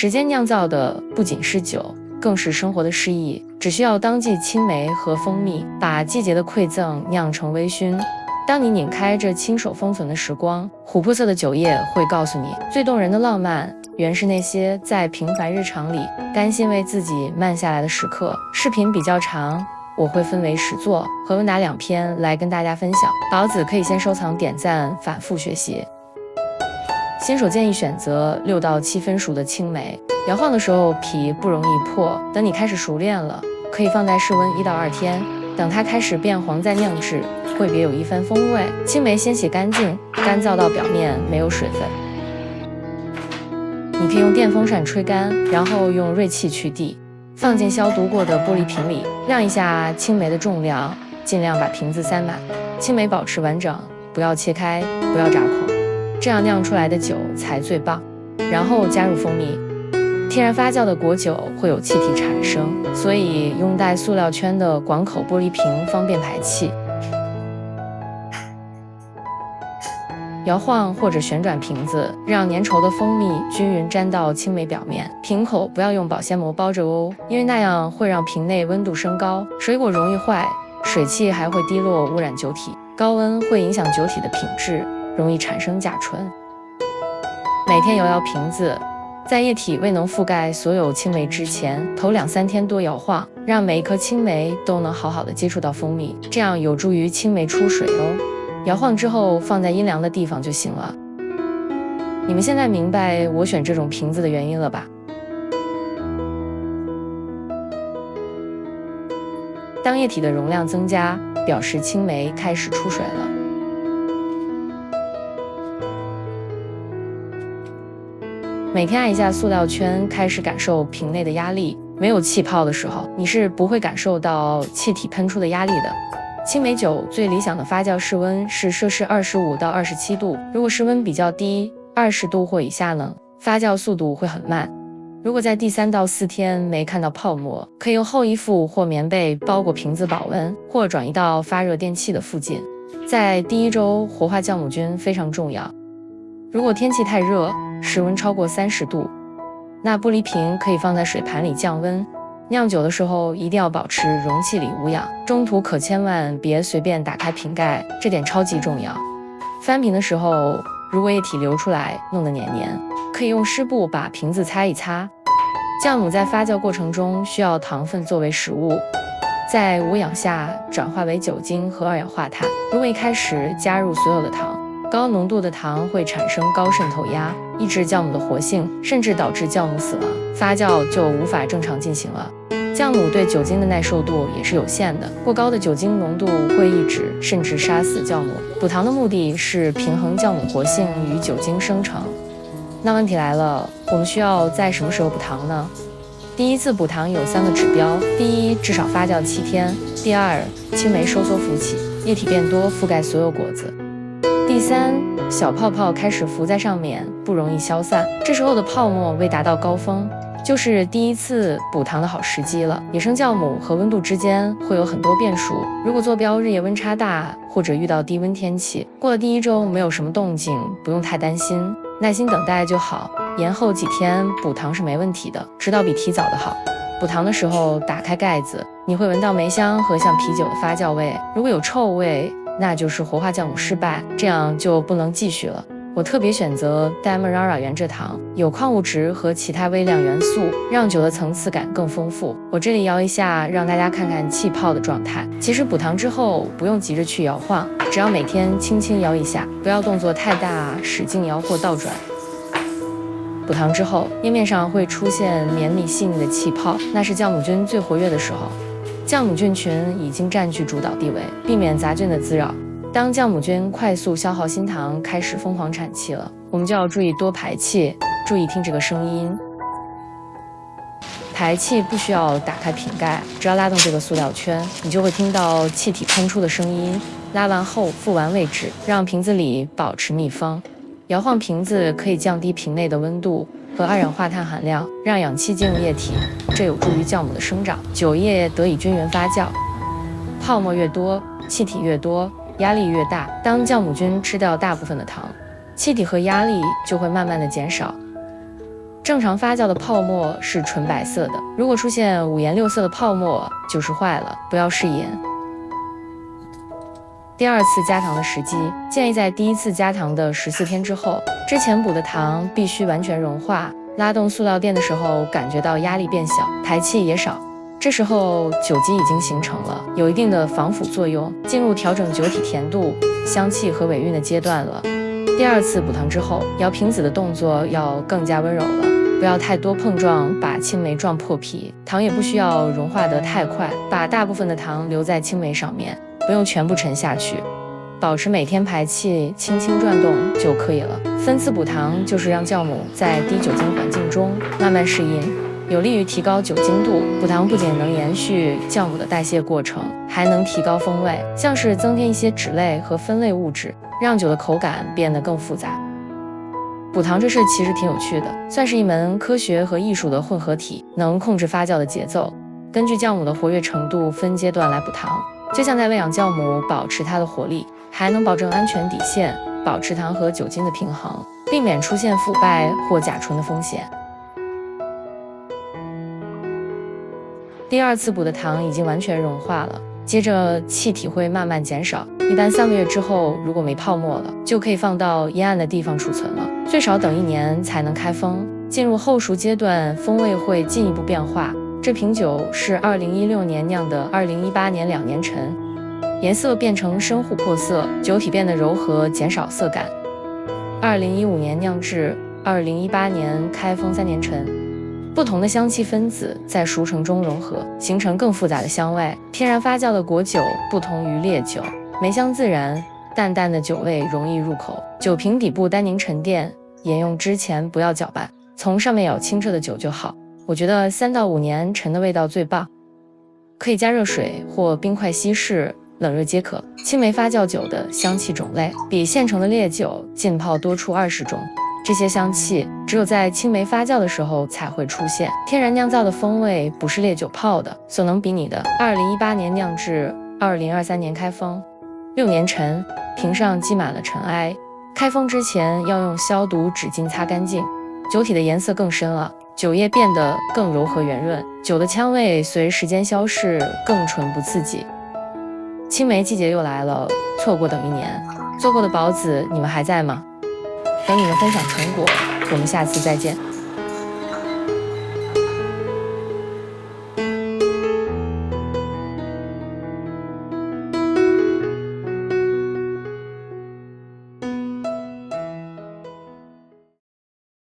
时间酿造的不仅是酒，更是生活的诗意。只需要当季青梅和蜂蜜，把季节的馈赠酿成微醺。当你拧开这亲手封存的时光，琥珀色的酒液会告诉你，最动人的浪漫原是那些在平凡日常里甘心为自己慢下来的时刻。视频比较长，我会分为10座和文达2篇来跟大家分享，宝子可以先收藏点赞，反复学习。新手建议选择6到7分熟的青梅，摇晃的时候皮不容易破。等你开始熟练了，可以放在室温1到2天，等它开始变黄再酿制，会别有一番风味。青梅先洗干净，干燥到表面没有水分。你可以用电风扇吹干，然后用锐器去蒂，放进消毒过的玻璃瓶里，量一下青梅的重量，尽量把瓶子塞满。青梅保持完整，不要切开，不要扎孔，这样酿出来的酒才最棒。然后加入蜂蜜。天然发酵的果酒会有气体产生，所以用带塑料圈的广口玻璃瓶方便排气。摇晃或者旋转瓶子，让粘稠的蜂蜜均匀沾到青梅表面。瓶口不要用保鲜膜包着哦，因为那样会让瓶内温度升高，水果容易坏，水汽还会滴落污染酒体，高温会影响酒体的品质，容易产生甲醇。每天摇摇瓶子，在液体未能覆盖所有青梅之前，头2、3天多摇晃，让每一颗青梅都能好好的接触到蜂蜜，这样有助于青梅出水哦。摇晃之后放在阴凉的地方就行了。你们现在明白我选这种瓶子的原因了吧？当液体的容量增加，表示青梅开始出水了。每天按一下塑料圈，开始感受瓶内的压力。没有气泡的时候，你是不会感受到气体喷出的压力的。青梅酒最理想的发酵室温是摄氏25到27度，如果室温比较低，20度或以下呢，发酵速度会很慢。如果在第3到4天没看到泡沫，可以用厚衣服或棉被包裹瓶子保温，或转移到发热电器的附近。在第1周活化酵母菌非常重要。如果天气太热，室温超过30度，那玻璃瓶可以放在水盘里降温。酿酒的时候一定要保持容器里无氧，中途可千万别随便打开瓶盖，这点超级重要。翻瓶的时候，如果液体流出来弄得黏黏，可以用湿布把瓶子擦一擦。酵母在发酵过程中需要糖分作为食物，在无氧下转化为酒精和二氧化碳。如果一开始加入所有的糖，高浓度的糖会产生高渗透压，抑制酵母的活性，甚至导致酵母死亡，发酵就无法正常进行了。酵母对酒精的耐受度也是有限的，过高的酒精浓度会抑制甚至杀死酵母。补糖的目的是平衡酵母活性与酒精生成。那问题来了，我们需要在什么时候补糖呢？第一次补糖有3个指标：第一，至少发酵7天；第二，青梅收缩浮起，液体变多，覆盖所有果子；第三，小泡泡开始浮在上面，不容易消散，这时候的泡沫未达到高峰，就是第一次补糖的好时机了。野生酵母和温度之间会有很多变数，如果坐标日夜温差大，或者遇到低温天气，过了第1周没有什么动静，不用太担心，耐心等待就好。延后几天补糖是没问题的，直到比提早的好。补糖的时候打开盖子，你会闻到梅香和像啤酒的发酵味，如果有臭味，那就是活化酵母失败，这样就不能继续了。我特别选择 Demerara 原蔗糖，有矿物质和其他微量元素，让酒的层次感更丰富。我这里摇一下，让大家看看气泡的状态。其实补糖之后不用急着去摇晃，只要每天轻轻摇一下，不要动作太大，使劲摇或倒转。补糖之后，液面上会出现绵密细腻的气泡，那是酵母菌最活跃的时候。酵母菌群已经占据主导地位，避免杂菌的滋扰。当酵母菌快速消耗新糖，开始疯狂产气了，我们就要注意多排气，注意听这个声音。排气不需要打开瓶盖，只要拉动这个塑料圈，你就会听到气体喷出的声音。拉完后复完位置，让瓶子里保持密封。摇晃瓶子可以降低瓶内的温度和二氧化碳含量，让氧气进入液体，这有助于酵母的生长，酒液得以均匀发酵。泡沫越多，气体越多，压力越大。当酵母菌吃掉大部分的糖，气体和压力就会慢慢的减少。正常发酵的泡沫是纯白色的，如果出现五颜六色的泡沫，就是坏了，不要试盐。第二次加糖的时机建议在第一次加糖的14天之后，之前补的糖必须完全融化。拉动塑料垫的时候，感觉到压力变小，排气也少，这时候酒基已经形成了，有一定的防腐作用，进入调整酒体甜度、香气和尾韵的阶段了。第二次补糖之后，摇瓶子的动作要更加温柔了，不要太多碰撞，把青梅撞破皮。糖也不需要融化得太快，把大部分的糖留在青梅上面，不用全部沉下去。保持每天排气轻轻转动就可以了。分次补糖就是让酵母在低酒精环境中慢慢适应，有利于提高酒精度。补糖不仅能延续酵母的代谢过程，还能提高风味，像是增添一些酯类和酚类物质，让酒的口感变得更复杂。补糖这事其实挺有趣的，算是一门科学和艺术的混合体，能控制发酵的节奏，根据酵母的活跃程度分阶段来补糖，就像在喂养酵母，保持它的活力，还能保证安全底线，保持糖和酒精的平衡，避免出现腐败或甲醇的风险。第二次补的糖已经完全融化了，接着气体会慢慢减少，一般3个月之后，如果没泡沫了，就可以放到阴暗的地方储存了，最少等1年才能开封。进入后熟阶段，风味会进一步变化。这瓶酒是2016年酿的2018年2年陈，颜色变成深琥珀色，酒体变得柔和，减少色感。2015年酿制，2018年开封3年陈。不同的香气分子在熟成中融合，形成更复杂的香味。天然发酵的果酒不同于烈酒，梅香自然，淡淡的酒味容易入口。酒瓶底部单宁沉淀，饮用之前不要搅拌，从上面舀清澈的酒就好。我觉得3到5年陈的味道最棒，可以加热水或冰块稀释，冷热皆可。青梅发酵酒的香气种类比现成的烈酒浸泡多出20种，这些香气只有在青梅发酵的时候才会出现。天然酿造的风味不是烈酒泡的，所能比拟的。2018年酿制，2023年开封，6年陈，瓶上积满了尘埃。开封之前要用消毒纸巾擦干净，酒体的颜色更深了，酒液变得更柔和圆润，酒的香味随时间消逝，更纯不刺激。青梅季节又来了，错过等1年。做过的宝子，你们还在吗？等你们分享成果，我们下次再见。